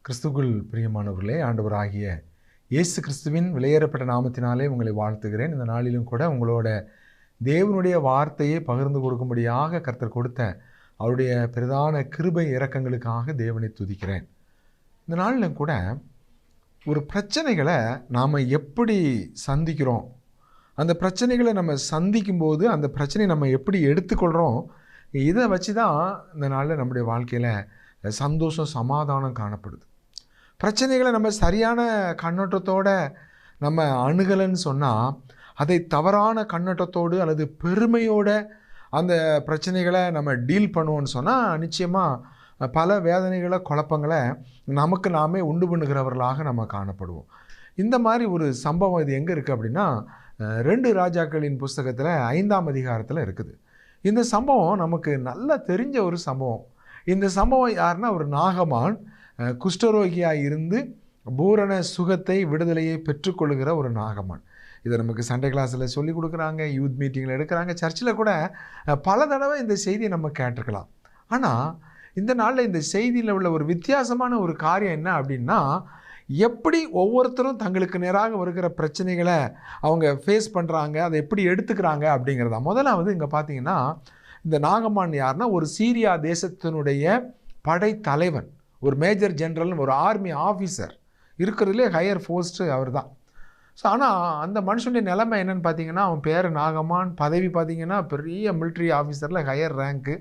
கிறிஸ்துக்குள் பிரியமானவர்களே, ஆண்டவராகிய இயேசு கிறிஸ்துவின் விலையேறப்பட்ட நாமத்தினாலே உங்களை வாழ்த்துகிறேன். இந்த நாளிலும் கூட உங்களோட தேவனுடைய வார்த்தையை பகிர்ந்து கொடுக்கும்படியாக கர்த்தர் கொடுத்த அவருடைய பிரதான கிருபை இரக்கங்களுக்காக தேவனை துதிக்கிறேன். இந்த நாளிலும் கூட ஒரு பிரச்சனைகளை நாம் எப்படி சந்திக்கிறோம், அந்த பிரச்சனைகளை நம்ம சந்திக்கும்போது அந்த பிரச்சனையை நம்ம எப்படி எடுத்துக்கொள்கிறோம், இதை வச்சு தான் இந்த நாளில் நம்முடைய வாழ்க்கையில் சந்தோஷம் சமாதானம் காணப்படுது. பிரச்சனைகளை நம்ம சரியான கண்ணோட்டத்தோடு நம்ம அணுகலைன்னு சொன்னால், அதை தவறான கண்ணோட்டத்தோடு அல்லது பெருமையோடு அந்த பிரச்சனைகளை நம்ம டீல் பண்ணுவோன்னு சொன்னால் நிச்சயமாக பல வேதனைகளை குழப்பங்களை நமக்கு நாமே உண்டு பண்ணுகிறவர்களாக நம்ம காணப்படுவோம். இந்த மாதிரி ஒரு சம்பவம் இது எங்கே இருக்குது அப்படின்னா, 2 ராஜாக்களின் புஸ்தகத்தில் 5ஆம் அதிகாரத்தில் இருக்குது. இந்த சம்பவம் நமக்கு நல்லா தெரிஞ்ச ஒரு சம்பவம். இந்த சம்பவம் யாருன்னா, ஒரு நாகமான் குஷ்டரோகியாக இருந்து பூரண சுகத்தை விடுதலையை பெற்றுக்கொள்கிற ஒரு நாகமான். இதை நமக்கு சண்டே கிளாஸில் சொல்லி கொடுக்குறாங்க, யூத் மீட்டிங்கில் எடுக்கிறாங்க, சர்ச்சில் கூட பல தடவை இந்த செய்தியை நம்ம கேட்டிருக்கலாம். ஆனால் இந்த நாளில் இந்த செய்தியில் உள்ள ஒரு வித்தியாசமான ஒரு காரியம் என்ன அப்படின்னா, எப்படி ஒவ்வொருத்தரும் தங்களுக்கு நேராக வருகிற பிரச்சனைகளை அவங்க ஃபேஸ் பண்ணுறாங்க, அதை எப்படி எடுத்துக்கிறாங்க அப்படிங்கிறதா. முதலாவது இங்கே பார்த்தீங்கன்னா, இந்த நாகமான் யாருன்னா, ஒரு சீரியா தேசத்தினுடைய படை தலைவன், ஒரு மேஜர் ஜெனரல், ஒரு ஆர்மி ஆஃபீஸர், இருக்கிறதுலே ஹையர் போஸ்ட்டு அவர் தான். ஸோ ஆனால் அந்த மனுஷனுடைய நிலைமை என்னென்னு பார்த்தீங்கன்னா, அவன் பேர் நாகமான், பதவி பார்த்தீங்கன்னா பெரிய மிலிட்ரி ஆஃபீஸரில் ஹையர் ரேங்க்கு.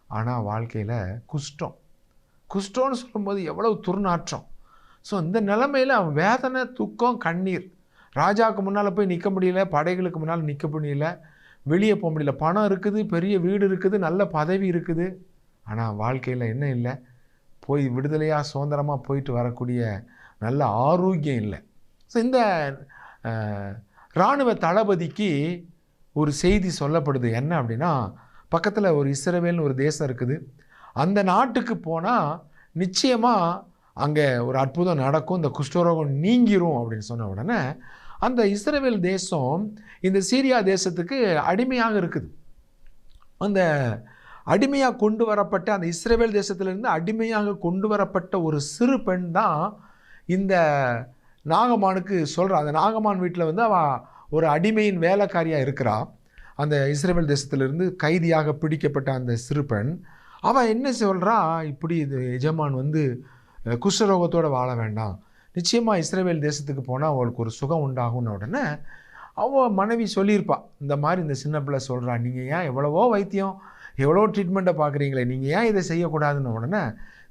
ஆனால் வாழ்க்கையில் குஷ்டம்னு சொல்லும்போது எவ்வளவு துர்நாற்றம். ஸோ இந்த நிலைமையில் அவன் வேதனை, துக்கம், கண்ணீர். ராஜாவுக்கு முன்னால் போய் நிற்க முடியல, படைகளுக்கு முன்னால் நிற்க முடியல, வெளியே போக முடியல. பணம் இருக்குது, பெரிய வீடு இருக்குது, நல்ல பதவி இருக்குது. ஆனால் வாழ்க்கையில் என்ன இல்லை, போய் விடுதலையாக சுதந்திரமாக போயிட்டு வரக்கூடிய நல்ல ஆரோக்கியம் இல்லை. ஸோ இந்த இராணுவ தளபதிக்கு ஒரு செய்தி சொல்லப்படுது. என்ன அப்படின்னா, பக்கத்தில் ஒரு இஸ்ரவேல்னு ஒரு தேசம் இருக்குது, அந்த நாட்டுக்கு போனால் நிச்சயமாக அங்கே ஒரு அற்புதம் நடக்கும், இந்த குஷ்டரோகம் நீங்கிரும் அப்படின்னு சொன்ன உடனே அந்த இஸ்ரவேல் தேசம் இந்த சீரியா தேசத்துக்கு அடிமையாக இருக்குது. அந்த அடிமையாக கொண்டு வரப்பட்ட, அந்த இஸ்ரவேல் தேசத்திலிருந்து அடிமையாக கொண்டு வரப்பட்ட ஒரு சிறு பெண் தான் இந்த நாகமானுக்கு சொல்கிறா. அந்த நாகமான் வீட்டில் வந்து அவள் ஒரு அடிமையின் வேலைக்காரியாக இருக்கிறா. அந்த இஸ்ரவேல் தேசத்திலிருந்து கைதியாக பிடிக்கப்பட்ட அந்த சிறு பெண் அவள் என்ன சொல்கிறா, இப்படி இது எஜமான் வந்து குஷ்டரோகத்தோடு வாழ வேண்டாம், நிச்சயமாக இஸ்ரவேல் தேசத்துக்கு போனால் அவளுக்கு ஒரு சுகம் உண்டாகும்னு உடனே அவள் மனைவி சொல்லியிருப்பாள், இந்த மாதிரி இந்த சின்ன பிள்ளை சொல்கிறா, நீங்கள் ஏன் எவ்வளவோ வைத்தியம் எவ்வளோ ட்ரீட்மெண்ட்டை பார்க்குறீங்களே, நீங்கள் ஏன் இதை செய்யக்கூடாதுன்னு உடனே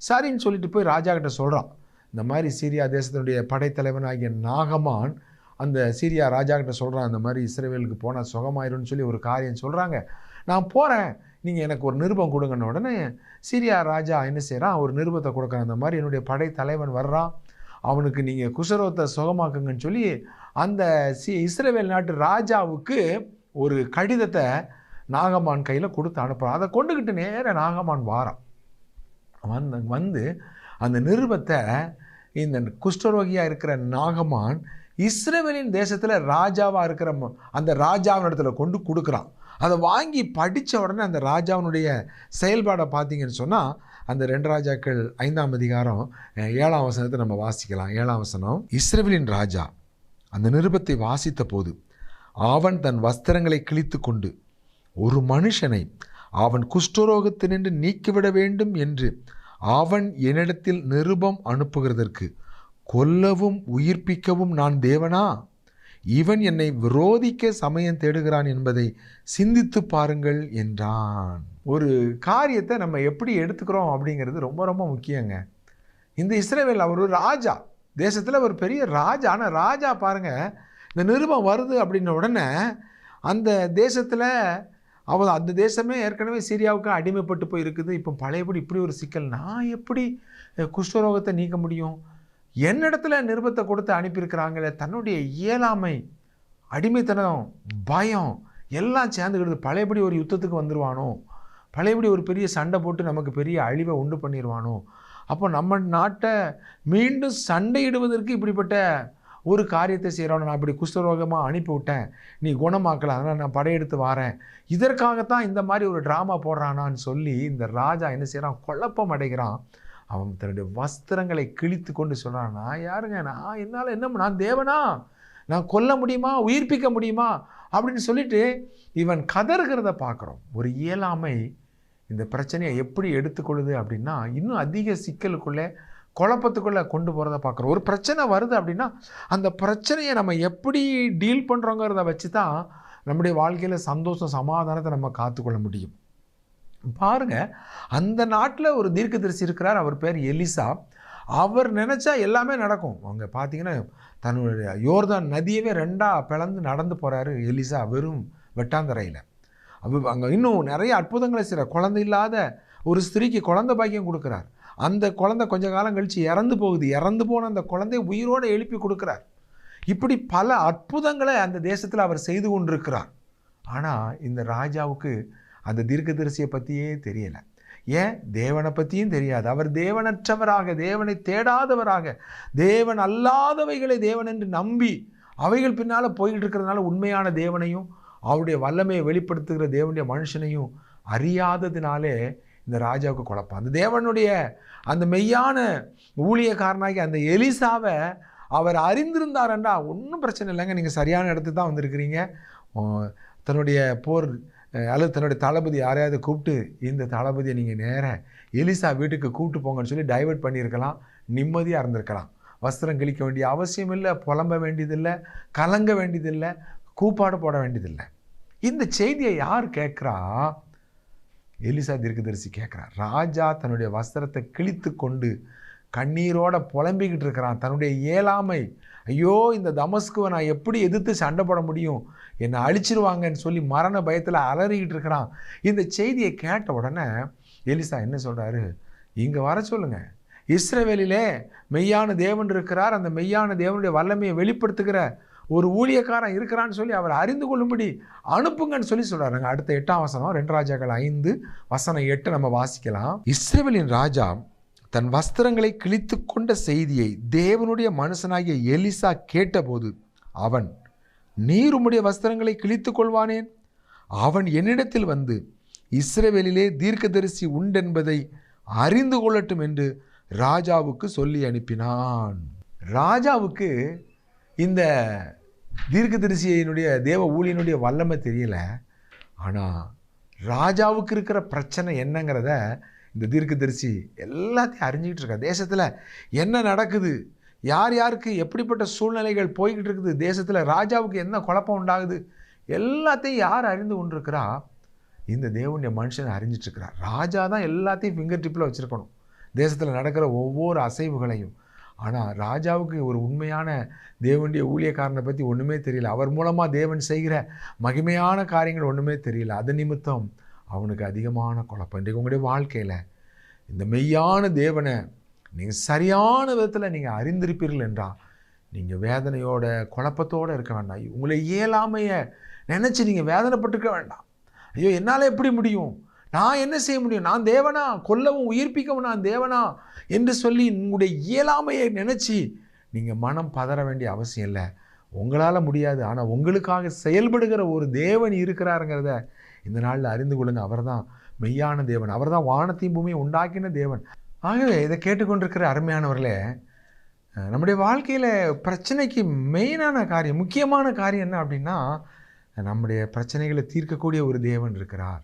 சரின்னு சொல்லிட்டு போய் ராஜா கிட்ட சொல்கிறான். இந்த மாதிரி சீரியா தேசத்தினுடைய படைத்தலைவனாகிய நாகமான் அந்த சீரியா ராஜா கிட்ட சொல்கிறான், இந்த மாதிரி இஸ்ரவேலுக்கு போனால் சுகமாயிரும்னு சொல்லி ஒரு காரியம் சொல்கிறாங்க, நான் போகிறேன், நீங்கள் எனக்கு ஒரு நிருபம் கொடுங்கன்னு உடனே சீரியா ராஜா என்ன செய்கிறான், ஒரு நிருபத்தை கொடுக்குறான். அந்த மாதிரி என்னுடைய படைத்தலைவன் வர்றான், அவனுக்கு நீங்கள் குஷ்டரோகத்தை சுகமாக்குங்கன்னு சொல்லி அந்த இஸ்ரவேல் நாட்டு ராஜாவுக்கு ஒரு கடிதத்தை நாகமான் கையில் கொடுத்து அனுப்புகிறான். அதை கொண்டுக்கிட்டு நேராக நாகமான் வாரான். வந்து அந்த நிருபத்தை இந்த குஷ்டரோகியாக இருக்கிற நாகமான் இஸ்ரவேலின் தேசத்தில் ராஜாவாக இருக்கிற அந்த ராஜாவின் இடத்துல கொண்டு கொடுக்குறான். அதை வாங்கி படித்த உடனே அந்த ராஜாவினுடைய செயல்பாடை பார்த்தீங்கன்னு சொன்னால், அந்த 2 ராஜாக்கள் 5ஆம் அதிகாரம் 7ஆம் வசனத்தை நம்ம வாசிக்கலாம். 7ஆம் வசனம், இஸ்ரவேலின் ராஜா அந்த நிருபத்தை வாசித்த போது அவன் தன் வஸ்திரங்களை கிழித்து கொண்டு ஒரு மனுஷனை அவன் குஷ்டரோகத்தினின்று நீக்கிவிட வேண்டும் என்று அவன் என்னிடத்தில் நிருபம் அனுப்புகிறதற்கு கொல்லவும் உயிர்ப்பிக்கவும் நான் தேவனா? இவன் என்னை விரோதிக்க சமயம் தேடுகிறான் என்பதை சிந்தித்து பாருங்கள் என்றான். ஒரு காரியத்தை நம்ம எப்படி எடுத்துக்கிறோம் அப்படிங்கிறது ரொம்ப ரொம்ப முக்கியங்க. இந்த இஸ்ரவேல் அவர் ஒரு ராஜா, தேசத்தில் ஒரு பெரிய ராஜா. ஆனால் ராஜா பாருங்கள், இந்த நிருபம் வருது அப்படின்ன உடனே அந்த தேசத்தில் அந்த தேசமே ஏற்கனவே சீரியாவுக்கு அடிமைப்பட்டு போய் இருக்குது. இப்போ பழையபடி இப்படி ஒரு சிக்கல், நான் எப்படி குஷ்டரோகத்தை நீக்க முடியும்? என்னிடத்துல நிருபத்தை கொடுத்து அனுப்பியிருக்கிறாங்களே, தன்னுடைய இயலாமை, அடிமைத்தனம், பயம் எல்லாம் சேர்ந்துக்கிடுது. பழையபடி ஒரு யுத்தத்துக்கு வந்துடுவானோ, பழையபடி ஒரு பெரிய சண்டை போட்டு நமக்கு பெரிய அழிவை உண்டு பண்ணிடுவானோ, அப்போ நம்ம நாட்டை மீண்டும் சண்டையிடுவதற்கு இப்படிப்பட்ட ஒரு காரியத்தை செய்கிறோம். நான் அப்படி குஷ்டரோகமாக அனுப்பிவிட்டேன், நீ குணமாக்கலாம், அதனால் நான் படையெடுத்து வாரேன், இதற்காகத்தான் இந்த மாதிரி ஒரு ட்ராமா போடுறானான்னு சொல்லி இந்த ராஜா என்ன செய்கிறான், குழப்பம் அடைகிறான். அவன் தன்னுடைய வஸ்திரங்களை கிழித்து கொண்டு சொல்கிறான், நான் யாருங்க, நான் என்னால் என்ன, நான் தேவனா, நான் கொல்ல முடியுமா, உயிர்ப்பிக்க முடியுமா அப்படின்னு சொல்லிட்டு இவன் கதறுகிறத பார்க்குறோம். ஒரு இயலாமை இந்த பிரச்சனையை எப்படி எடுத்துக்கொள்ளுது அப்படின்னா, இன்னும் அதிக சிக்கலுக்குள்ளே குழப்பத்துக்குள்ளே கொண்டு போகிறத பார்க்குறோம். ஒரு பிரச்சனை வருது அப்படின்னா அந்த பிரச்சனையை நம்ம எப்படி டீல் பண்ணுறோங்கிறத வச்சு தான் நம்முடைய வாழ்க்கையில் சந்தோஷம், சமாதானத்தை நம்ம காத்துக்கொள்ள முடியும். பாருங்க, அந்த நாட்டில் ஒரு தீர்க்கதரிசி இருக்கிறார். அவர் பேர் எலிசா. அவர் நினச்சா எல்லாமே நடக்கும். அவங்க பார்த்தீங்கன்னா தன்னுடைய யோர்தான் நதியவே ரெண்டாக பிளந்து நடந்து போகிறாரு எலிசா, வெறும் வெட்டாந்தரையில். அங்கே இன்னும் நிறைய அற்புதங்களை செய்கிறார். குழந்தை இல்லாத ஒரு ஸ்திரீக்கு குழந்தை பாக்கியம் கொடுக்குறார். அந்த குழந்தை கொஞ்ச காலம் கழித்து இறந்து போகுது. இறந்து போன அந்த குழந்தையை உயிரோடு எழுப்பி கொடுக்குறார். இப்படி பல அற்புதங்களை அந்த தேசத்தில் அவர் செய்து கொண்டிருக்கிறார். ஆனால் இந்த ராஜாவுக்கு அந்த தீர்க்கதரிசியை பற்றியே தெரியலை. ஏன்? தேவனை பற்றியும் தெரியாது. அவர் தேவனற்றவராக, தேவனை தேடாதவராக, தேவன் அல்லாதவைகளை தேவன் என்று நம்பி அவைகள் பின்னால் போய்கிட்டு இருக்கிறதுனால உண்மையான தேவனையும் அவருடைய வல்லமையை வெளிப்படுத்துகிற தேவனுடைய மனுஷனையும் அறியாததினாலே இந்த ராஜாவுக்கு குழப்பம். அந்த தேவனுடைய அந்த மெய்யான ஊழியக்காரனாகி அந்த எலிசாவை அவர் அறிந்திருந்தாரண்டா ஒன்றும் பிரச்சனை இல்லைங்க, நீங்கள் சரியான இடத்துக்கு தான் வந்திருக்கிறீங்க. தன்னுடைய போர் அல்லது தன்னுடைய தளபதி யாரையாவது கூப்பிட்டு, இந்த தளபதியை நீங்கள் நேராக எலிசா வீட்டுக்கு கூப்பிட்டு போங்கன்னு சொல்லி டைவர்ட் பண்ணியிருக்கலாம், நிம்மதியாக இருந்திருக்கலாம். வஸ்திரம் கிழிக்க வேண்டிய அவசியம் இல்லை, புலம்ப வேண்டியதில்லை, கலங்க வேண்டியதில்லை, கூப்பாடு போட வேண்டியதில்லை. இந்த செய்தியை யார் கேட்குறா? எலிசா தீர்க்கதரிசி கேட்குறார். ராஜா தன்னுடைய வஸ்திரத்தை கிழித்து கொண்டு கண்ணீரோட புலம்பிக்கிட்டு இருக்கிறான். தன்னுடைய இயலாமை, ஐயோ இந்த தமஸ்குவை நான் எப்படி எதிர்த்து சண்டை போட முடியும், என்னை அழிச்சிருவாங்கன்னு சொல்லி மரண பயத்தில் அலறிக்கிட்டு இருக்கிறான். இந்த செய்தியை கேட்ட உடனே எலிசா என்ன சொல்கிறாரு? இங்கே வர சொல்லுங்கள், இஸ்ரவேலிலே மெய்யான தேவன் இருக்கிறார், அந்த மெய்யான தேவனுடைய வல்லமையை வெளிப்படுத்துகிற ஒரு ஊழியக்காரன் இருக்கிறான்னு சொல்லி அவர் அறிந்து கொள்ளும்படி அனுப்புங்கன்னு சொல்லி சொல்கிறாருங்க. அடுத்த 8ஆம் வசனம், 2 ராஜாக்கள் 5:8 நம்ம வாசிக்கலாம். இஸ்ரவேலின் ராஜா தன் வஸ்திரங்களை கிழித்து கொண்ட செய்தியை தேவனுடைய மனுஷனாகிய எலிசா கேட்டபோது அவன், நீர் உம்முடைய வஸ்திரங்களை கிழித்து கொள்வானேன்? அவன் என்னிடத்தில் வந்து இஸ்ரவேலிலே தீர்க்கதரிசி உண்டென்பதை அறிந்து கொள்ளட்டும் என்று ராஜாவுக்கு சொல்லி அனுப்பினான். ராஜாவுக்கு இந்த தீர்க்கதரிசியினுடைய தேவ ஊழியனுடைய வல்லமை தெரியல. ஆனால் ராஜாவுக்கு இருக்கிற பிரச்சனை என்னங்கிறத இந்த தீர்க்கதரிசி எல்லாத்தையும் அறிஞ்சிக்கிட்டு இருக்கா. தேசத்தில் என்ன நடக்குது, யார் யாருக்கு எப்படிப்பட்ட சூழ்நிலைகள் போய்கிட்டு இருக்குது, தேசத்தில் ராஜாவுக்கு என்ன குழப்பம் உண்டாகுது, எல்லாத்தையும் யார் அறிந்து கொண்டிருக்கிறா? இந்த தேவனுடைய மனுஷனை அறிஞ்சிட்ருக்கிறார். ராஜா தான் எல்லாத்தையும் ஃபிங்கர் டிப்பில் வச்சுருக்கணும், தேசத்தில் நடக்கிற ஒவ்வொரு அசைவுகளையும். ஆனால் ராஜாவுக்கு ஒரு உண்மையான தேவனுடைய ஊழியக்காரனை பற்றி ஒன்றுமே தெரியல. அவர் மூலமாக தேவன் செய்கிற மகிமையான காரியங்கள் ஒன்றுமே தெரியல. அது நிமித்தம் அவனுக்கு அதிகமான குழப்பம். இன்றைக்கு உங்களுடைய வாழ்க்கையில் இந்த மெய்யான தேவனை நீங்கள் சரியான விதத்தில் நீங்கள் அறிந்திருப்பீர்கள் என்றால் நீங்கள் வேதனையோட குழப்பத்தோடு இருக்க வேண்டாம். உங்களை இயலாமையை நினச்சி நீங்கள் வேதனைப்பட்டுக்க வேண்டாம். ஐயோ என்னால் எப்படி முடியும், நான் என்ன செய்ய முடியும், நான் தேவனா, கொல்லவும் உயிர்ப்பிக்கவும் நான் தேவனா என்று சொல்லி உங்களுடைய இயலாமையை நினச்சி நீங்கள் மனம் பதற வேண்டிய அவசியம் இல்லை. உங்களால் முடியாது, ஆனால் உங்களுக்காக செயல்படுகிற ஒரு தேவன் இருக்கிறாருங்கிறத இந்த நாளில் அறிந்து கொள்ளுங்க. அவர் தான் மெய்யான தேவன், அவர் தான் வானத்தையும் பூமியை உண்டாக்கின தேவன். ஆகவே இதை கேட்டுக்கொண்டிருக்கிற அருமையானவர்களே, நம்முடைய வாழ்க்கையில் பிரச்சனைக்கு மெயினான காரியம், முக்கியமான காரியம் என்ன அப்படின்னா, நம்முடைய பிரச்சனைகளை தீர்க்கக்கூடிய ஒரு தேவன் இருக்கிறார்.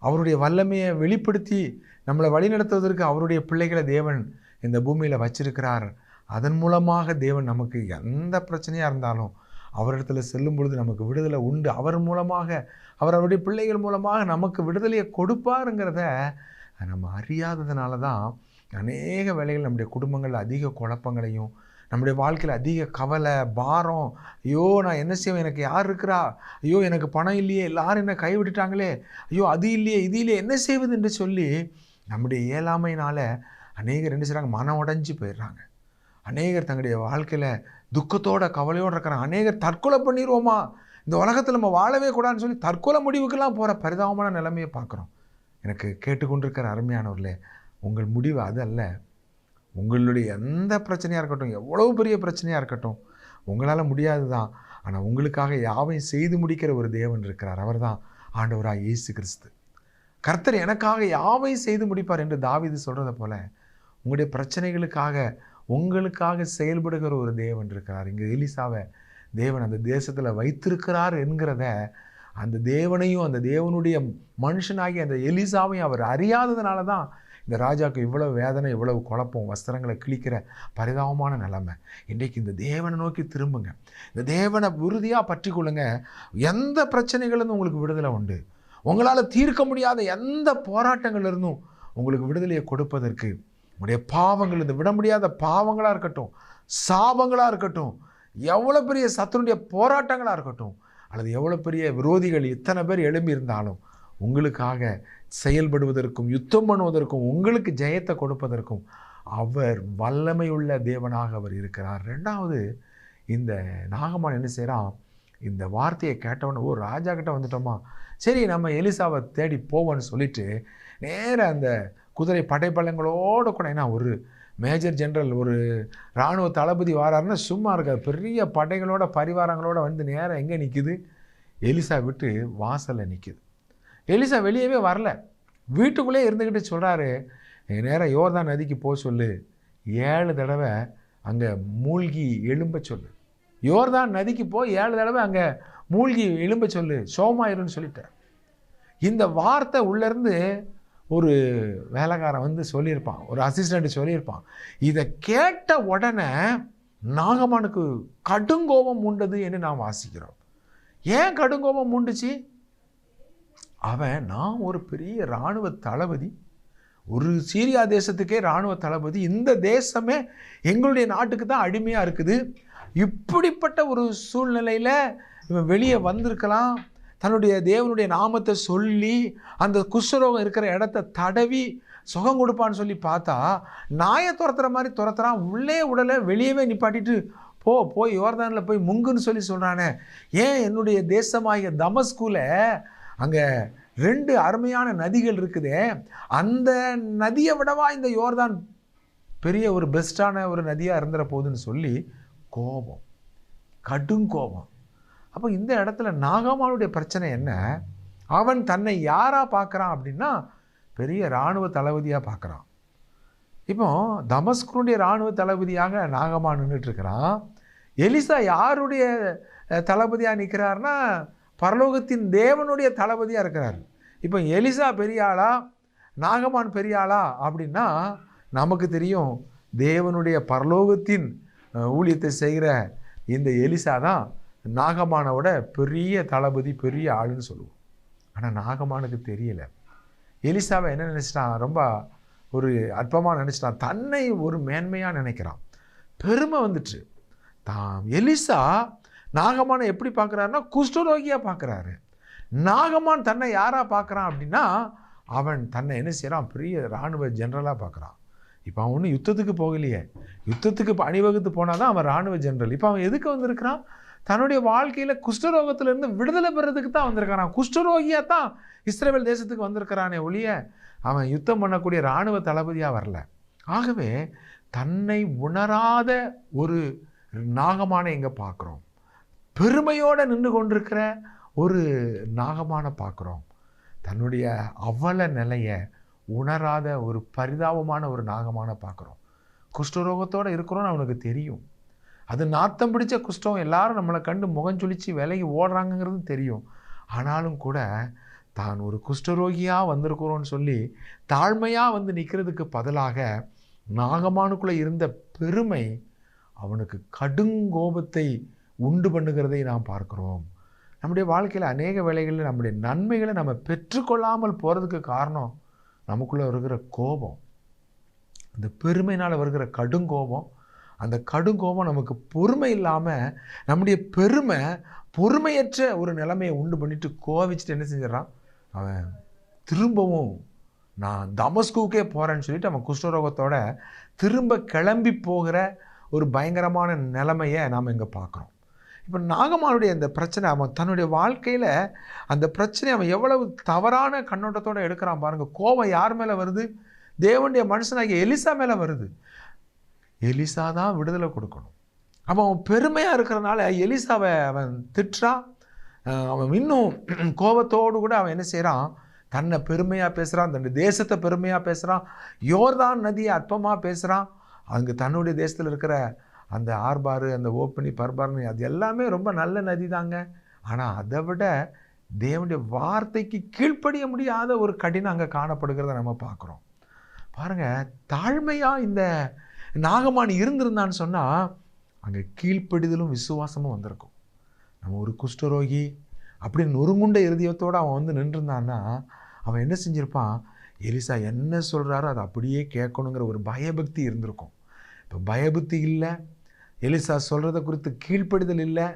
அவருடைய வல்லமையை வெளிப்படுத்தி நம்மளை வழிநடத்துவதற்கு அவருடைய பிள்ளைகளை தேவன் இந்த பூமியில் வச்சிருக்கிறார். அதன் மூலமாக தேவன் நமக்கு எந்த பிரச்சனையாக இருந்தாலும் அவரிடத்தில் செல்லும் பொழுது நமக்கு விடுதலை உண்டு. அவர் மூலமாக, அவருடைய பிள்ளைகள் மூலமாக நமக்கு விடுதலையை கொடுப்பாருங்கிறத நம்ம அறியாததுனால தான் அநேக வேளைகள் நம்முடைய குடும்பங்களில் அதிக குழப்பங்களையும், நம்முடைய வாழ்க்கையில் அதிக கவலை, பாரம், ஐயோ நான் என்ன செய்வேன், எனக்கு யார் இருக்கிறா, ஐயோ எனக்கு பணம் இல்லையே, எல்லாரும் என்ன கைவிட்டுட்டாங்களே, ஐயோ அது இல்லையே இது இல்லையே, என்ன செய்வது என்று சொல்லி நம்முடைய இயலாமையினால் அநேகர் என்ன செய்கிறாங்க, மனம் உடைஞ்சு போயிடுறாங்க. அநேகர் தங்களுடைய வாழ்க்கையில் துக்கத்தோட கவலையோடு இருக்கிறாங்க. அநேகர் தற்கொலை பண்ணிடுவோமா, இந்த உலகத்தில் நம்ம வாழவே கூடாதுன்னு சொல்லி தற்கொலை முடிவுக்கெல்லாம் போகிற பரிதாபமான நிலைமையை பார்க்குறோம். எனக்கு கேட்டுக்கொண்டிருக்கிற அருமையானவர்களே, உங்கள் முடிவு அது அல்ல. உங்களுடைய எந்த பிரச்சனையாக இருக்கட்டும், எவ்வளவு பெரிய பிரச்சனையாக இருக்கட்டும், உங்களால் முடியாது தான், ஆனால் உங்களுக்காக யாவையும் செய்து முடிக்கிற ஒரு தேவன் இருக்கிறார். அவர் தான் ஆண்டவராக இயேசு கிறிஸ்து. கர்த்தர் எனக்காக யாவையும் செய்து முடிப்பார் என்று தாவீது சொல்கிறத போல உங்களுடைய பிரச்சனைகளுக்காக உங்களுக்காக செயல்படுகிற ஒரு தேவன் இருக்கிறார். இங்கே எலிசாவை தேவன் அந்த தேசத்தில் வைத்திருக்கிறார் என்கிறத அந்த தேவனையும் அந்த தேவனுடைய மனுஷனாகி அந்த எலிசாவையும் அவர் அறியாததுனால தான் இந்த ராஜாவுக்கு இவ்வளவு வேதனை, இவ்வளவு குழப்பம், வஸ்திரங்களை கிழிக்கிற பரிதாபமான நிலைமை. இன்றைக்கு இந்த தேவனை நோக்கி திரும்புங்க. இந்த தேவனை உறுதியாக பற்றி கொள்ளுங்க. எந்த பிரச்சனைகளிலிருந்து உங்களுக்கு விடுதலை உண்டு. உங்களால் தீர்க்க முடியாத எந்த போராட்டங்கள்லேருந்தும் உங்களுக்கு விடுதலையை கொடுப்பதற்கு உங்களுடைய பாவங்கள், இந்த விட முடியாத பாவங்களாக இருக்கட்டும், சாபங்களாக இருக்கட்டும், எவ்வளோ பெரிய சத்துருடைய போராட்டங்களாக இருக்கட்டும், அல்லது எவ்வளோ பெரிய விரோதிகள் இத்தனை பேர் எழும்பி இருந்தாலும் உங்களுக்காக செயல்படுவதற்கும் யுத்தம் பண்ணுவதற்கும் உங்களுக்கு ஜெயத்தை கொடுப்பதற்கும் அவர் வல்லமையுள்ள தேவனாக அவர் இருக்கிறார். ரெண்டாவது, இந்த நாகமான் என்ன செய்கிறான், இந்த வார்த்தையை கேட்டவொன்னே ஓ ராஜா கிட்ட வந்துட்டோமா, சரி நம்ம எலிசாவை தேடி போவோன்னு சொல்லிட்டு நேர அந்த குதிரை படைப்பள்ளங்களோடு கூட, ஏன்னா ஒரு மேஜர் ஜெனரல் ஒரு இராணுவ தளபதி வாராருன்னா சும்மா இருக்காது, பெரிய படைகளோட பரிவாரங்களோட வந்து நேரம் எங்கே நிற்குது, எலிசா விட்டு வாசலில் நிற்குது. எலிசா வெளியவே வரல, வீட்டுக்குள்ளே இருந்துக்கிட்டு சொல்கிறாரு, நேரம் யோர்தான் நதிக்கு போக சொல்லு, 7 தடவை அங்கே மூழ்கி எழும்ப சொல்லு, யோர்தான் நதிக்கு போய் 7 தடவை அங்கே மூழ்கி எழும்ப சொல்லு, சோமாயிருன்னு சொல்லிட்டார். இந்த வார்த்தை உள்ளேருந்து ஒரு வேலைக்காரன் வந்து சொல்லியிருப்பான், ஒரு அசிஸ்டண்ட் சொல்லியிருப்பான். இதை கேட்ட உடனே நாகமானுக்கு கடுங்கோபம் உண்டது என்று நாம் வாசிக்கிறோம். ஏன் கடுங்கோபம் உண்டுச்சு? நான் ஒரு பெரிய இராணுவ தளபதி, ஒரு சீரியா தேசத்துக்கே இராணுவ தளபதி, இந்த தேசமே எங்களுடைய நாட்டுக்கு தான் அடிமையாக இருக்குது. இப்படிப்பட்ட ஒரு சூழ்நிலையில் இவன் வெளியே வந்திருக்கலாம், தன்னுடைய தேவனுடைய நாமத்தை சொல்லி அந்த குஷ்டரோகம் இருக்கிற இடத்த தடவி சுகம் கொடுப்பான்னு சொல்லி பார்த்தா நாயை துரத்துற மாதிரி துரத்துறான். உள்ளே உடலை வெளியவே நிப்பாட்டிட்டு போய் யோர்தானில் போய் முங்குன்னு சொல்லி சொல்கிறானே. ஏன் என்னுடைய தேசமாகிய தமஸ்குல அங்கே 2 அருமையான நதிகள் இருக்குதே, அந்த நதியை விடவா இந்த யோர்தான் பெரிய ஒரு பெஸ்ட்டான ஒரு நதியாக இருந்துற போகுதுன்னு சொல்லி கோபம், கடும் கோபம். அப்போ இந்த இடத்துல நாகமானுடைய பிரச்சனை என்ன? அவன் தன்னை யாராக பார்க்குறான் அப்படின்னா பெரிய இராணுவ தளபதியாக பார்க்குறான். இப்போ தமஸ்குனுடைய இராணுவ தளபதியாக நாகமான் நின்றுட்டுருக்கிறான். எலிசா யாருடைய தளபதியாக நிற்கிறார்னா பரலோகத்தின் தேவனுடைய தளபதியாக இருக்கிறார். இப்போ எலிசா பெரிய ஆளா, நாகமான் பெரிய ஆளா அப்படின்னா நமக்கு தெரியும், தேவனுடைய பரலோகத்தின் ஊழியத்தை செய்கிற இந்த எலிசா தான் நாகமானோட பெரிய தளபதி, பெரிய ஆளுன்னு சொல்லுவோம். ஆனால் நாகமானுக்கு தெரியல. எலிசாவை என்ன நினச்சிட்டான், ரொம்ப ஒரு அற்பமாக நினச்சிட்டான், தன்னை ஒரு மேன்மையாக நினைக்கிறான், பெருமை வந்துட்டு. எலிசா நாகமானை எப்படி பார்க்குறாருன்னா குஷ்டரோகியாக பார்க்குறாரு. நாகமான் தன்னை யாராக பார்க்குறான் அப்படின்னா அவன் தன்னை என்ன செய்கிறான், பெரிய இராணுவ ஜெனரலாக பார்க்குறான். இப்போ அவன் ஒன்றும் யுத்தத்துக்கு போகலையே, யுத்தத்துக்கு அணிவகுத்து போனால் தான் அவன் இராணுவ ஜெனரல். இப்போ அவன் எதுக்கு வந்திருக்கிறான்? தன்னுடைய வாழ்க்கையில் குஷ்டரோகத்திலேருந்து விடுதலை பெறதுக்கு தான் வந்திருக்கிறான். குஷ்டரோகியாக தான் இஸ்ரவேல் தேசத்துக்கு வந்திருக்கிறானே ஒழிய அவன் யுத்தம் பண்ணக்கூடிய இராணுவ தளபதியாக வரல. ஆகவே தன்னை உணராத ஒரு நாகமானை எங்கே பார்க்குறோம்? பெருமையோடு நின்று கொண்டிருக்கிற ஒரு நாகமான பார்க்குறோம். தன்னுடைய அவல நிலையை உணராத ஒரு பரிதாபமான ஒரு நாகமான பார்க்குறோம். குஷ்டரோகத்தோடு இருக்கிறோன்னு அவனுக்கு தெரியும். அது நாத்தம் பிடிச்ச குஷ்டம், எல்லாரும் நம்மளை கண்டு முகஞ்சொலிச்சு விலகி ஓடுறாங்கங்கிறது தெரியும். ஆனாலும் கூட தான் ஒரு குஷ்டரோகியாக வந்திருக்கிறோன்னு சொல்லி தாழ்மையாக வந்து நிற்கிறதுக்கு பதிலாக நாகமானுக்குள்ளே இருந்த பெருமை அவனுக்கு கடுங்கோபத்தை உண்டு பண்ணுகிறதை நாம் பார்க்குறோம். நம்முடைய வாழ்க்கையில் அநேக வேளைகளில் நம்முடைய நன்மைகளை நம்ம பெற்றுக்கொள்ளாமல் போகிறதுக்கு காரணம் நமக்குள்ளே வருகிற கோபம், அந்த பெருமையினால் வருகிற கடுங்கோபம். அந்த கடுங்கோபம் நமக்கு பொறுமை இல்லாமல் நம்முடைய பெருமை பொறுமையற்ற ஒரு நிலைமையை உண்டு பண்ணிட்டு கோவிச்சுட்டு என்ன செஞ்சிடறான், அவன் திரும்பவும் நான் தமஸ்குக்கே போகிறேன்னு சொல்லிட்டு அவன் குஷ்டரோகத்தோட திரும்ப கிளம்பி போகிற ஒரு பயங்கரமான நிலைமையை நாம் இங்கே பார்க்குறோம். இப்போ நாகமானுடைய இந்த பிரச்சனை, அவன் தன்னுடைய வாழ்க்கையில் அந்த பிரச்சனை அவன் எவ்வளவு தவறான கண்ணோட்டத்தோடு எடுக்கிறான் பாருங்கள். கோபம் யார் மேலே வருது? தேவனுடைய மனுஷனாகிய எலிசா மேலே வருது. எலிசா தான் விடுதலை கொடுக்கணும். அவன் பெருமையாக இருக்கிறனால எலிசாவை அவன் திட்டுறான். அவன் இன்னும் கோபத்தோடு கூட அவன் என்ன செய்கிறான், தன்னை பெருமையாக பேசுகிறான், தன்னுடைய தேசத்தை பெருமையாக பேசுகிறான், யோர்தான் நதியை அற்பமாக பேசுகிறான். அங்கே தன்னுடைய தேசத்தில் இருக்கிற அந்த ஆர்பாரு, அந்த ஓப்பனி, பர்பார்னி, அது எல்லாமே ரொம்ப நல்ல நதி தாங்க. ஆனால் அதை விட தேவனுடைய வார்த்தைக்கு கீழ்ப்படிய முடியாத ஒரு கடினம் அங்கே காணப்படுகிறத நம்ம பார்க்குறோம். பாருங்கள், தாழ்மையாக இந்த நாகமான் இருந்திருந்தான்னு சொன்னால் அங்கே கீழ்ப்படிதலும் விசுவாசமும் வந்திருக்கும். நம்ம ஒரு குஷ்டரோகி அப்படி நொறுங்குண்ட இருதயத்தோடு அவன் வந்து நின்றுருந்தான்னா அவன் என்ன செஞ்சிருப்பான்? எலிசா என்ன சொல்கிறாரோ அதை அப்படியே கேட்கணுங்கிற ஒரு பயபக்தி இருந்திருக்கும். இப்போ பயபக்தி இல்லை, எலிசா சொல்கிறத குறித்து கீழ்ப்படிதல் இல்லை.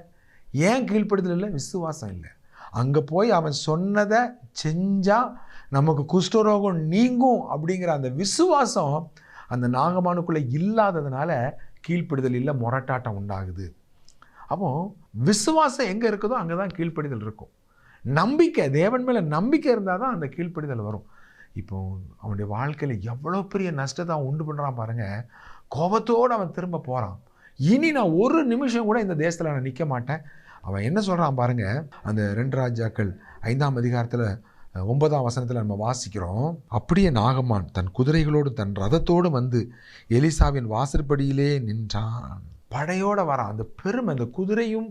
ஏன் கீழ்ப்படிதல் இல்லை? விசுவாசம் இல்லை. அங்கே போய் அவன் சொன்னதை செஞ்சால் நமக்கு குஷ்டரோகம் நீங்கும் அப்படிங்கிற அந்த விசுவாசம் அந்த நாகமானுக்குள்ளே இல்லாததுனால கீழ்ப்படிதல் இல்லை, முரட்டாட்டம் உண்டாகுது. அப்போ விசுவாசம் எங்கே இருக்குதோ அங்கே தான் கீழ்ப்படிதல் இருக்கும். நம்பிக்கை, தேவன் மேலே நம்பிக்கை இருந்தால் தான் அந்த கீழ்ப்படிதல் வரும். இப்போ அவனுடைய வாழ்க்கையில் எவ்வளோ பெரிய நஷ்டத்தை அவன் உண்டு பண்ணுறான் பாருங்கள். கோபத்தோடு அவன் திரும்ப போகிறான். இனி நான் ஒரு நிமிஷம் கூட இந்த தேசத்தில் நான் நிற்க மாட்டேன். அவன் என்ன சொல்கிறான் பாருங்கள். அந்த 2 ராஜாக்கள் 5ஆம் அதிகாரத்தில் 9ஆம் வசனத்தில் நம்ம வாசிக்கிறோம். அப்படியே நாகமான் தன் குதிரைகளோடு தன் ரதத்தோடு வந்து எலிசாவின் வாசற்படியிலே நின்றான். படையோடு வரான். அந்த பெருமை, அந்த குதிரையும்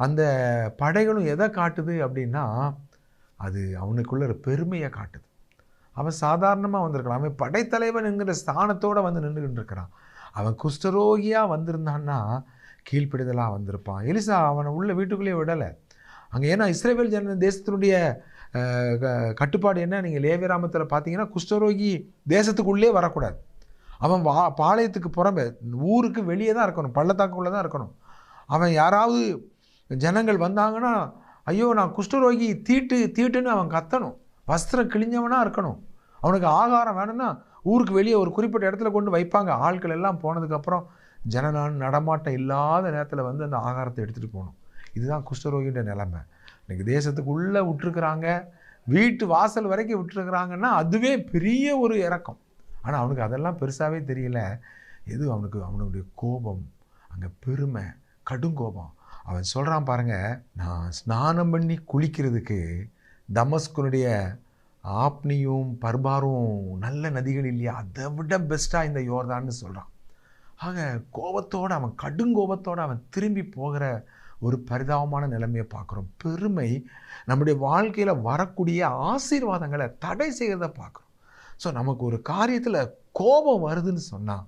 அந்த படைகளும் எதை காட்டுது அப்படின்னா அது அவனுக்குள்ள ஒரு பெருமையை காட்டுது. அவன் சாதாரணமாக வந்திருக்கலாம், அவன் படைத்தலைவன் என்கிற ஸ்தானத்தோடு வந்து நின்றுக்கிட்டு இருக்கிறான். அவன் குஷ்டரோகியாக வந்திருந்தான்னா கீழ்ப்படிதலாக வந்திருப்பான். எலிசா அவனை உள்ள வீட்டுக்குள்ளேயே விடலை அங்கே. ஏன்னா இஸ்ரவேல் தேசத்தினுடைய கட்டுப்பாடு என்ன? நீங்கள் லேவியராமத்தில் பார்த்தீங்கன்னா குஷ்டரோகி தேசத்துக்குள்ளே வரக்கூடாது. அவன் பாளையத்துக்கு புறம்பே ஊருக்கு வெளியே தான் இருக்கணும், பள்ளத்தாக்குள்ளே தான் இருக்கணும். அவன் யாராவது ஜனங்கள் வந்தாங்கன்னா ஐயோ நான் குஷ்டரோகி தீட்டுன்னு அவன் கத்தணும். வஸ்திரம் கிழிஞ்சவனாக இருக்கணும். அவனுக்கு ஆகாரம் வேணும்னா ஊருக்கு வெளியே ஒரு குறிப்பிட்ட இடத்துல கொண்டு வைப்பாங்க. ஆட்கள் எல்லாம் போனதுக்கப்புறம் நடமாட்டம் இல்லாத நேரத்தில் வந்து அந்த ஆகாரத்தை எடுத்துகிட்டு போகணும். இதுதான் குஷ்டரோகின்ற நிலைமை. இன்றைக்கி தேசத்துக்குள்ளே விட்டுருக்குறாங்க, வீட்டு வாசல் வரைக்கும் விட்டுருக்குறாங்கன்னா அதுவே பெரிய ஒரு இறக்கம். ஆனால் அவனுக்கு அதெல்லாம் பெருசாகவே தெரியல. அவனுடைய கோபம், அங்கே பெருமை, கடுங்கோபம். அவன் சொல்கிறான் பாருங்கள், நான் ஸ்நானம் பண்ணி குளிக்கிறதுக்கு தமஸ்குனுடைய ஆப்னியும் பர்பாரும் நல்ல நதிகள் இல்லையா, அதை விட பெஸ்ட்டாக இந்த யோர்தான்னு சொல்கிறான். ஆக கோபத்தோடு அவன், கடுங்கோபத்தோடு அவன் திரும்பி போகிற ஒரு பரிதாபமான நிலைமையை பார்க்குறோம். பெருமை நம்முடைய வாழ்க்கையில் வரக்கூடிய ஆசீர்வாதங்களை தடை செய்கிறத பார்க்குறோம். ஸோ நமக்கு ஒரு காரியத்தில் கோபம் வருதுன்னு சொன்னால்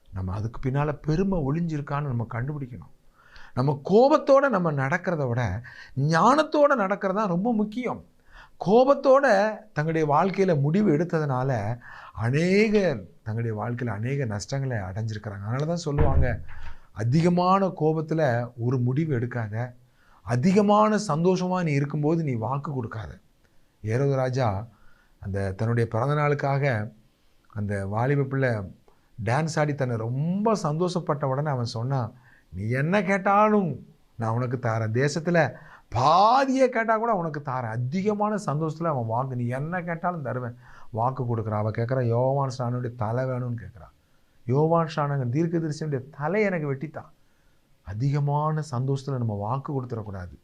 நம்ம அதுக்கு பின்னால் பெருமை ஒளிஞ்சிருக்கான்னு நம்ம கண்டுபிடிக்கணும். நம்ம கோபத்தோடு நம்ம நடக்கிறத விட ஞானத்தோடு நடக்கிறது தான் ரொம்ப முக்கியம். கோபத்தோடு தங்களுடைய வாழ்க்கையில் முடிவு எடுத்ததுனால அநேகர் தங்களுடைய வாழ்க்கையில் அநேக நஷ்டங்களை அடைஞ்சிருக்கிறாங்க. அதனால தான் சொல்லுவாங்க, அதிகமான கோபத்தில் ஒரு முடிவு எடுக்காத, அதிகமான சந்தோஷமாக நீ இருக்கும்போது நீ வாக்கு கொடுக்காத. ஏரோது ராஜா அந்த தன்னுடைய பிறந்த நாளுக்காக அந்த வாலிப பிள்ளை டான்ஸ் ஆடி தன்னை ரொம்ப சந்தோஷப்பட்ட உடனே அவன் சொன்னான், நீ என்ன கேட்டாலும் நான் உனக்கு தரேன், தேசத்தில் பாதியை கேட்டால் கூட உனக்கு தரேன். அதிகமான சந்தோஷத்தில் அவன் வாக்கு, நீ என்ன கேட்டாலும் தருவேன், வாக்கு கொடுக்குறான். அவன் கேட்குறான், யோவான் ஸ்நானனுடைய தலை வேணும்னு கேட்குறான். யோவான் ஸ்நானன் தீர்க்கதரிசியுடைய தலை எனக்கு வெட்டித்தான். அதிகமான சந்தோஷத்தில் நம்ம வாக்கு கொடுத்துடக்கூடாது.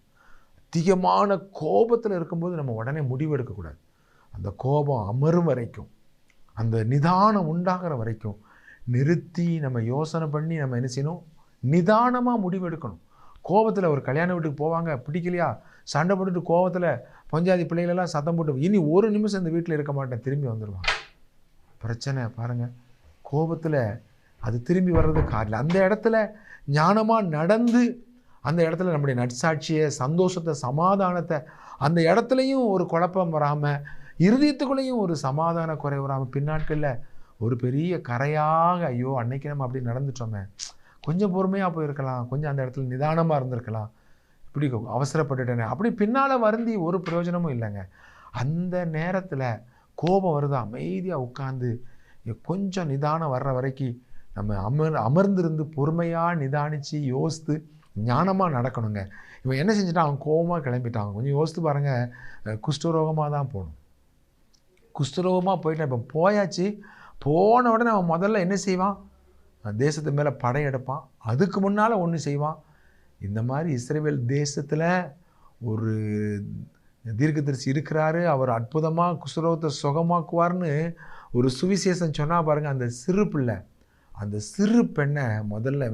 அதிகமான கோபத்தில் இருக்கும்போது நம்ம உடனே முடிவு எடுக்கக்கூடாது. அந்த கோபம் அமரும் வரைக்கும், அந்த நிதானம் உண்டாகிற வரைக்கும் நிறுத்தி நம்ம யோசனை பண்ணி நம்ம என்ன செய்யணும், நிதானமாக முடிவெடுக்கணும். கோபத்தில் ஒரு கல்யாண வீட்டுக்கு போவாங்க, பிடிக்கலையா சண்டை போட்டுட்டு கோபத்தில் பஞ்சாதி பிள்ளைகளெல்லாம் சத்தம் போட்டு இனி ஒரு நிமிஷம் இந்த வீட்டில் இருக்க மாட்டேன், திரும்பி வந்துடுவாங்க. பிரச்சனை பாருங்கள், கோபத்தில் அது திரும்பி வர்றது காரில். அந்த இடத்துல ஞானமாக நடந்து அந்த இடத்துல நம்முடைய நற்சாட்சியை, சந்தோஷத்தை, சமாதானத்தை, அந்த இடத்துலையும் ஒரு குழப்பம் வராமல், இருதயத்துக்குள்ளேயும் ஒரு சமாதான குறை வராமல், பின்னாட்களில் ஒரு பெரிய கரையாக ஐயோ அன்னைக்கு நம்ம அப்படி நடந்துட்டோமே, கொஞ்சம் பொறுமையாக போயிருக்கலாம், கொஞ்சம் அந்த இடத்துல நிதானமாக இருந்திருக்கலாம், இப்படி அவசரப்பட்டுட்டேனே, அப்படி பின்னால் வருந்தி ஒரு பிரயோஜனமும் இல்லைங்க. அந்த நேரத்தில் கோபம் வருது, அமைதியாக உட்காந்து கொஞ்சம் நிதானம் வர்ற வரைக்கும் நம்ம அமர்ந்திருந்து பொறுமையாக நிதானித்து யோசித்து ஞானமாக நடக்கணுங்க. இவன் என்ன செஞ்சுட்டான், அவன் கோபமாக கிளம்பிட்டான். கொஞ்சம் யோசித்து பாருங்கள், குஷ்டரோகமாக தான் போகணும். குஷ்டரோகமாக போயிட்டான். இப்போ போயாச்சு, போன உடனே அவன் முதல்ல என்ன செய்வான், தேசத்து மேலே படையெடுப்பான். அதுக்கு முன்னால் ஒன்று செய்வான். இந்த மாதிரி இஸ்ரவேல் தேசத்தில் ஒரு தீர்க்கதரிசி இருக்கிறாரு, அவர் அற்புதமாக குஷ்டரோகத்தை சுகமாக்குவார்னு ஒரு சுவிசேஷம் சொன்னால் பாருங்கள், அந்த சிறு பிள்ளை, அந்த சிறு பெண்ணை முதல்ல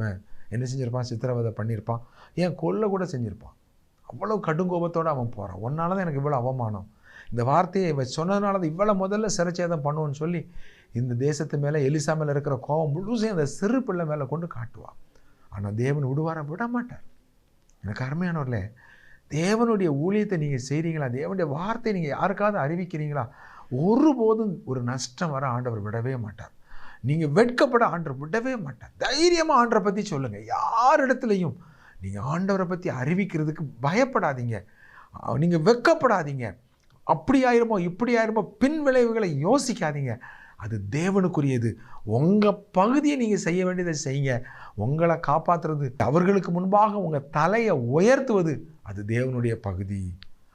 என்ன செஞ்சுருப்பான்? சித்திரவதை பண்ணியிருப்பான், ஏன் கொல்ல கூட செஞ்சுருப்பான். அவ்வளோ கடுங்கோபத்தோடு அவன் போகிறான். ஒன்னால தான் எனக்கு இவ்வளோ அவமானம், இந்த வார்த்தையை இவன் சொன்னதுனால தான் இவ்வளோ முதல்ல சிரச்சேதம் பண்ணுவோன்னு சொல்லி இந்த தேசத்து மேலே எலிசா மேலே இருக்கிற கோபம் முழுசையும் அந்த சிறு பிள்ளை மேலே கொண்டு காட்டுவான். ஆனால் தேவன் விடுவார? விட மாட்டார். எனக்கு அருமையானவர்களே, தேவனுடைய ஊழியத்தை நீங்கள் செய்கிறீங்களா? தேவனுடைய வார்த்தையை நீங்கள் யாருக்காவது அறிவிக்கிறீங்களா? ஒருபோதும் ஒரு நஷ்டம் வர ஆண்டவர் விடவே மாட்டார். நீங்கள் வெட்கப்பட ஆண்டவர் விடவே மாட்டார். தைரியமாக ஆண்டவரை பற்றி சொல்லுங்கள். யார் இடத்துலையும் நீங்கள் ஆண்டவரை பற்றி அறிவிக்கிறதுக்கு பயப்படாதீங்க, நீங்கள் வெட்கப்படாதீங்க. அப்படி ஆயிருமோ இப்படி ஆயிருமோ பின் விளைவுகளை யோசிக்காதீங்க. அது தேவனுக்குரியது. உங்கள் பகுதியை நீங்கள் செய்ய வேண்டியதை செய்யுங்க. உங்களை காப்பாற்றுறது, அவர்களுக்கு முன்பாக உங்கள் தலையை உயர்த்துவது, அது தேவனுடைய பகுதி.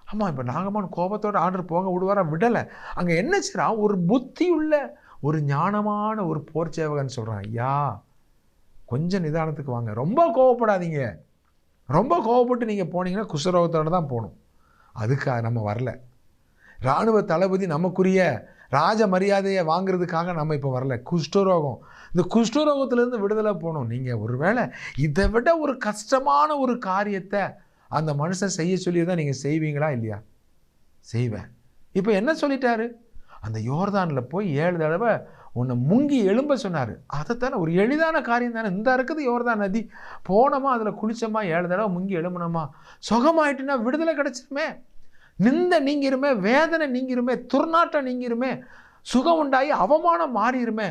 ஆமாம், இப்போ நாகமான் கோபத்தோடு ஆண்டவர் போக விடுவாரா? விடலை. அங்கே என்ன செய்கிறான்? ஒரு புத்தியுள்ள ஒரு ஞானமான ஒரு போர் சேவகன் சொல்கிறான், ஐயா கொஞ்சம் நிதானத்துக்கு வாங்க, ரொம்ப கோவப்படாதீங்க. ரொம்ப கோவப்பட்டு நீங்கள் போனீங்கன்னா குஷ்டரோகத்தோடு தான் போகணும். அதுக்கு நம்ம வரல. இராணுவ தளபதி நமக்குரிய ராஜ மரியாதையை வாங்கிறதுக்காக நம்ம இப்போ வரல. குஷ்டரோகம், இந்த குஷ்டரோகத்திலேருந்து விடுதலை போகணும். நீங்கள் ஒருவேளை இதை விட ஒரு கஷ்டமான ஒரு காரியத்தை அந்த மனுஷன் செய்ய சொல்லி தான் நீங்கள் செய்வீங்களா? இல்லையா? செய்வேன். இப்போ என்ன சொல்லிட்டாரு? அந்த யோர்தானில் போய் 7 தடவை உன்னை முங்கி எழும்ப சொன்னார். அதைத்தானே, ஒரு எளிதான காரியம் தானே. இந்த இருக்குது யோர்தான் நதி, போனோமா அதில் குளிச்சோமா 7 தடவை முங்கி எழும்பணுமா, சுகமாயிட்டுனா விடுதலை கிடச்சிருமே, நிந்த நீங்கிருமே, வேதனை நீங்கிருமே, துர்நாற்றம் நீங்கிருமே, சுகம் உண்டாகி அவமானம் மாறிடுமே.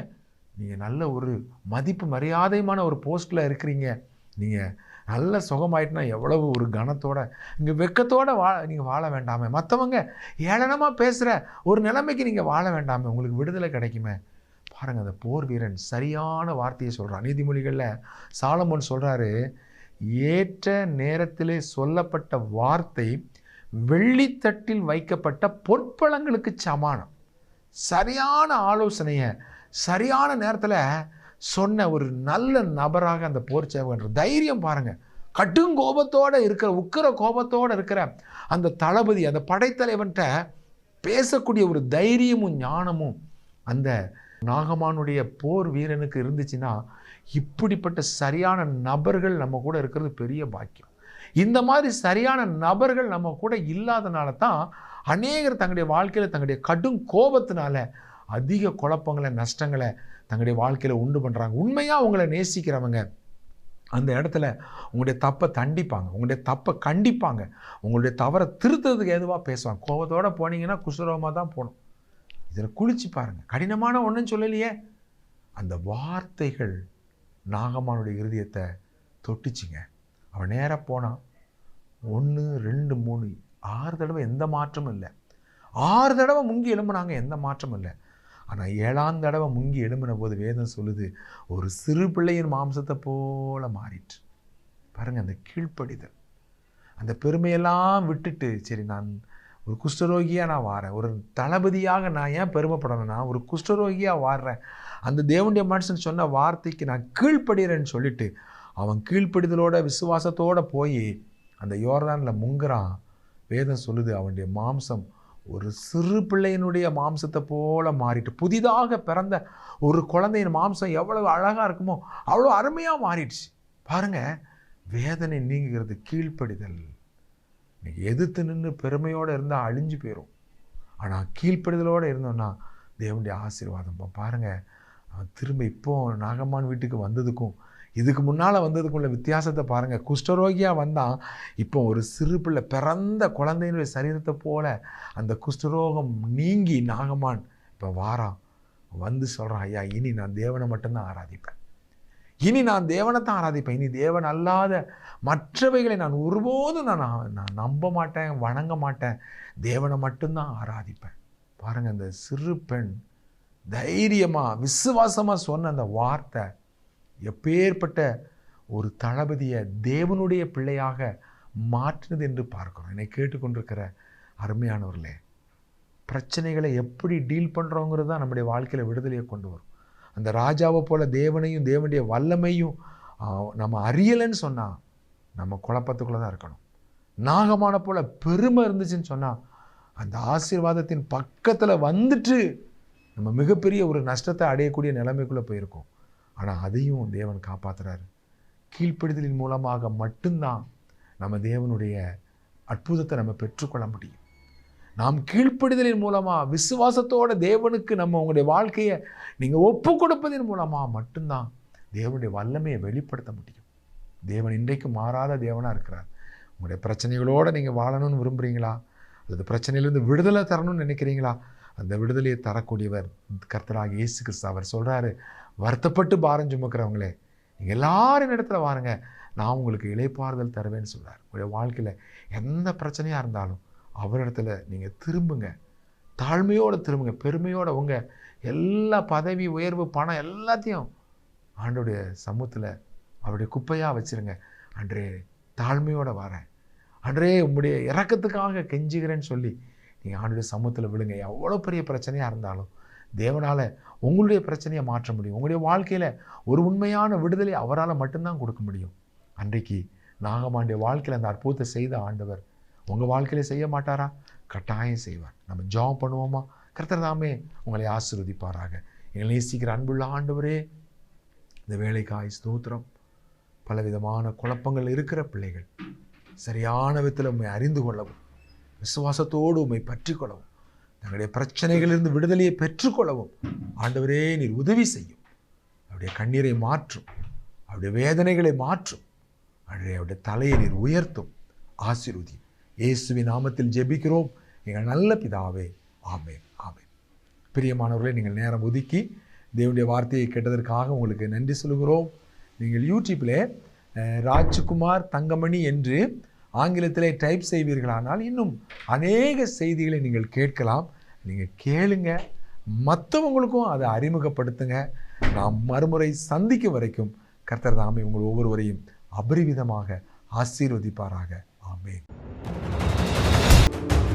நீங்கள் நல்ல ஒரு மதிப்பு மரியாதையுமான ஒரு போஸ்ட்டில் இருக்கிறீங்க, நீங்கள் நல்ல சுகமாயிட்டுனா எவ்வளவு ஒரு கனத்தோட இங்கே வெக்கத்தோடு நீங்கள் வாழ வேண்டாமே, மற்றவங்க ஏளனமாக பேசுகிற ஒரு நிலைமைக்கு நீங்கள் வாழ வேண்டாமே, உங்களுக்கு விடுதலை கிடைக்குமே. பாருங்கள், அந்த போர் வீரன் சரியான வார்த்தையை சொல்கிறான். நீதிமொழிகளில் சாலமோன் சொல்கிறாரு, ஏற்ற நேரத்திலே சொல்லப்பட்ட வார்த்தை வெள்ளித்தட்டில் வைக்கப்பட்ட பொற்பழங்களுக்கு சமானம். சரியான ஆலோசனையை சரியான நேரத்தில் சொன்ன ஒரு நல்ல நபராக அந்த போர் சேவகன். தைரியம் பாருங்கள், கடுங்கோபத்தோடு இருக்கிற, உக்கிர கோபத்தோடு இருக்கிற அந்த தளபதி, அந்த படைத்தலைவன்கிட்ட பேசக்கூடிய ஒரு தைரியமும் ஞானமும் அந்த நாகமானுடைய போர் வீரனுக்கு இருந்துச்சுன்னா, இப்படிப்பட்ட சரியான நபர்கள் நம்ம கூட இருக்கிறது பெரிய பாக்கியம். இந்த மாதிரி சரியான நபர்கள் நம்ம கூட இல்லாதனால தான் அநேகர் தங்களுடைய வாழ்க்கையில் தங்களுடைய கடும் கோபத்தினால அதிக குழப்பங்களை, நஷ்டங்களை தங்களுடைய வாழ்க்கையில் உண்டு பண்ணுறாங்க. உண்மையாக உங்களை நேசிக்கிறவங்க அந்த இடத்துல உங்களுடைய தப்பை தண்டிப்பாங்க, உங்களுடைய தப்பை கண்டிப்பாங்க, உங்களுடைய தவறை திருத்துறதுக்கு எதுவாக பேசுவாங்க. கோபத்தோடு போனீங்கன்னா குஷ்டரோகமாக தான் போகணும். இதில் குளிச்சு பாருங்கள், கடினமான ஒன்றும் சொல்லலையே. அந்த வார்த்தைகள் நாகமானுடைய இருதயத்தை தொட்டுச்சிங்க. அவன் நேராக போனான். 1 2 3 6 தடவை எந்த மாற்றமும் இல்லை. 6 தடவை முங்கி எழும்புனாங்க, எந்த மாற்றமும் இல்லை. ஆனால் 7ஆம் தடவை முங்கி எழும்பின போது வேதம் சொல்லுது, ஒரு சிறு பிள்ளையின் மாம்சத்தை போல மாறிட்டு. பாருங்கள், அந்த கீழ்ப்படிதல், அந்த பெருமையெல்லாம் விட்டுட்டு, சரி நான் ஒரு குஷ்டரோகியாக நான் வாரேன், ஒரு தளபதியாக நான் ஏன் பெருமைப்படணும்னா ஒரு குஷ்டரோகியாக வாடுறேன், அந்த தேவனுடைய மனுஷன் சொன்ன வார்த்தைக்கு நான் கீழ்ப்படுகிறேன்னு சொல்லிட்டு அவன் கீழ்ப்படிதலோட விசுவாசத்தோடு போய் அந்த யோர்தானில் முங்குறான். வேதம் சொல்லுது, அவனுடைய மாம்சம் ஒரு சிறு பிள்ளையினுடைய மாம்சத்தை போல மாறிட்டு, புதிதாக பிறந்த ஒரு குழந்தையின் மாம்சம் எவ்வளவு அழகாக இருக்குமோ அவ்வளோ அருமையாக மாறிடுச்சு. பாருங்கள், வேதனை நீங்குகிறது கீழ்ப்படிதல். இன்னைக்கு எதிர்த்து நின்று பெருமையோடு இருந்தால் அழிஞ்சு போயிடும். ஆனால் கீழ்ப்படிதலோடு இருந்தோன்னா தேவனுடைய ஆசீர்வாதம். பாருங்கள், அவன் திரும்ப இப்போ நாகமான் வீட்டுக்கு வந்ததுக்கும் இதுக்கு முன்னால் வந்ததுக்கு உள்ள வித்தியாசத்தை பாருங்கள். குஷ்டரோகியாக வந்தான், இப்போ ஒரு சிறு பிள்ளை பிறந்த குழந்தையினுடைய சரீரத்தை போல அந்த குஷ்டரோகம் நீங்கி நாகமான் இப்போ வாரான். வந்து சொல்கிறான், ஐயா இனி நான் தேவனை மட்டும்தான் ஆராதிப்பேன், இனி நான் தேவனை தான் ஆராதிப்பேன், இனி தேவன் அல்லாத மற்றவைகளை நான் ஒருபோதும் நான் நம்ப மாட்டேன், வணங்க மாட்டேன், தேவனை மட்டும்தான் ஆராதிப்பேன். பாருங்கள், அந்த சிறு பெண் தைரியமாக விசுவாசமாக சொன்ன அந்த வார்த்தை எப்பேற்பட்ட ஒரு தளபதியை தேவனுடைய பிள்ளையாக மாற்றினது என்று பார்க்கிறோம். என்னை கேட்டுக்கொண்டிருக்கிற அருமையானவர்களே, பிரச்சனைகளை எப்படி டீல் பண்ணுறோங்கிறது தான் நம்முடைய வாழ்க்கையில் விடுதலையை கொண்டு வரும். அந்த ராஜாவை போல் தேவனையும் தேவனுடைய வல்லமையும் நம்ம அறியலைன்னு சொன்னால் நம்ம குழப்பத்துக்குள்ளே தான் இருக்கணும். நாகமான போல் பெருமை இருந்துச்சுன்னு சொன்னால் அந்த ஆசீர்வாதத்தின் பக்கத்தில் வந்துட்டு நம்ம மிகப்பெரிய ஒரு நஷ்டத்தை அடையக்கூடிய நிலைமைக்குள்ளே போயிருக்கோம். ஆனால் அதையும் தேவன் காப்பாற்றுறாரு. கீழ்ப்படிதலின் மூலமாக மட்டும்தான் நம்ம தேவனுடைய அற்புதத்தை நம்ம பெற்றுக்கொள்ள முடியும். நாம் கீழ்ப்படிதலின் மூலமாக விசுவாசத்தோட தேவனுக்கு நம்ம உங்களுடைய வாழ்க்கையை நீங்கள் ஒப்பு கொடுப்பதன் மூலமாக மட்டும்தான் தேவனுடைய வல்லமையை வெளிப்படுத்த முடியும். தேவன் இன்றைக்கு மாறாத தேவனாக இருக்கிறார். உங்களுடைய பிரச்சனைகளோடு நீங்கள் வாழணும்னு விரும்புகிறீங்களா, அல்லது பிரச்சனையிலேருந்து விடுதலை தரணும்னு நினைக்கிறீங்களா? அந்த விடுதலையை தரக்கூடியவர் கர்த்தராகிய இயேசு கிறிஸ்து. அவர் சொல்கிறாரு, வருத்தப்பட்டு பாரம் சுமக்கிறவங்களே நீங்கள் எல்லாரும் இடத்துல வாருங்க, நான் உங்களுக்கு இளைப்பாறுதல் தருவேன்னு சொல்கிறார். உங்களுடைய வாழ்க்கையில் எந்த பிரச்சனையாக இருந்தாலும் அவரிடத்துல நீங்கள் திரும்புங்க, தாழ்மையோடு திரும்புங்க, பெருமையோடு உங்கள் எல்லா பதவி உயர்வு பணம் எல்லாத்தையும் ஆண்டோடைய சமூகத்தில் அவருடைய குப்பையாக வச்சுருங்க. அன்றே தாழ்மையோடு வரேன், அன்றே உங்களுடைய இறக்கத்துக்காக கெஞ்சுகிறேன்னு சொல்லி நீங்கள் ஆண்டோடைய சமூகத்தில் விழுங்க. எவ்வளோ பெரிய பிரச்சனையாக இருந்தாலும் தேவனால் உங்களுடைய பிரச்சனையை மாற்ற முடியும். உங்களுடைய வாழ்க்கையில் ஒரு உண்மையான விடுதலை அவரால் மட்டும்தான் கொடுக்க முடியும். அன்றைக்கு நாகமாண்டிய வாழ்க்கையில் அந்த அற்புதத்தை செய்த ஆண்டவர் உங்கள் வாழ்க்கையில் செய்ய மாட்டாரா? கட்டாயம் செய்வார். நம்ம ஜெபம் பண்ணுவோமா? கர்த்தர் தாமே உங்களை ஆசீர்வதிப்பாராக. எங்களை நேசிக்கிற அன்புள்ள ஆண்டவரே, இந்த வேலைக்காய் ஸ்தோத்திரம். பலவிதமான குழப்பங்கள் இருக்கிற பிள்ளைகள் சரியான விதத்தில் உண்மை அறிந்து கொள்ளவும், விசுவாசத்தோடு உண்மை பற்றி கொள்ளவும், தங்களுடைய பிரச்சனைகளிலிருந்து விடுதலையை பெற்றுக்கொள்ளவும் ஆண்டவரே நீர் உதவி செய்யும். அவருடைய கண்ணீரை மாற்றும், அவருடைய வேதனைகளை மாற்றும், அவருடைய தலையை நீர் உயர்த்தும், ஆசீர்வதியும். இயேசுவின் நாமத்தில் ஜெபிக்கிறோம் எங்கள் நல்ல பிதாவே, ஆமென், ஆமென். பிரியமானவர்களே, நீங்கள் நேரம் ஒதுக்கி தேவனுடைய வார்த்தையை கேட்டதற்காக உங்களுக்கு நன்றி சொல்கிறோம். நீங்கள் யூடியூப்பில் ராஜ்குமார் தங்கமணி என்று ஆங்கிலத்திலே டைப் செய்வீர்களானால் இன்னும் அநேக செய்திகளை நீங்கள் கேட்கலாம். நீங்கள் கேளுங்க, மற்றவங்களுக்கும் அதை அறிமுகப்படுத்துங்க. நாம் மறுமுறை சந்திக்கும் வரைக்கும் கர்த்தர் தாமே உங்கள் ஒவ்வொருவரையும் அபரிவிதமாக ஆசீர்வதிப்பாராக. ஆமென்.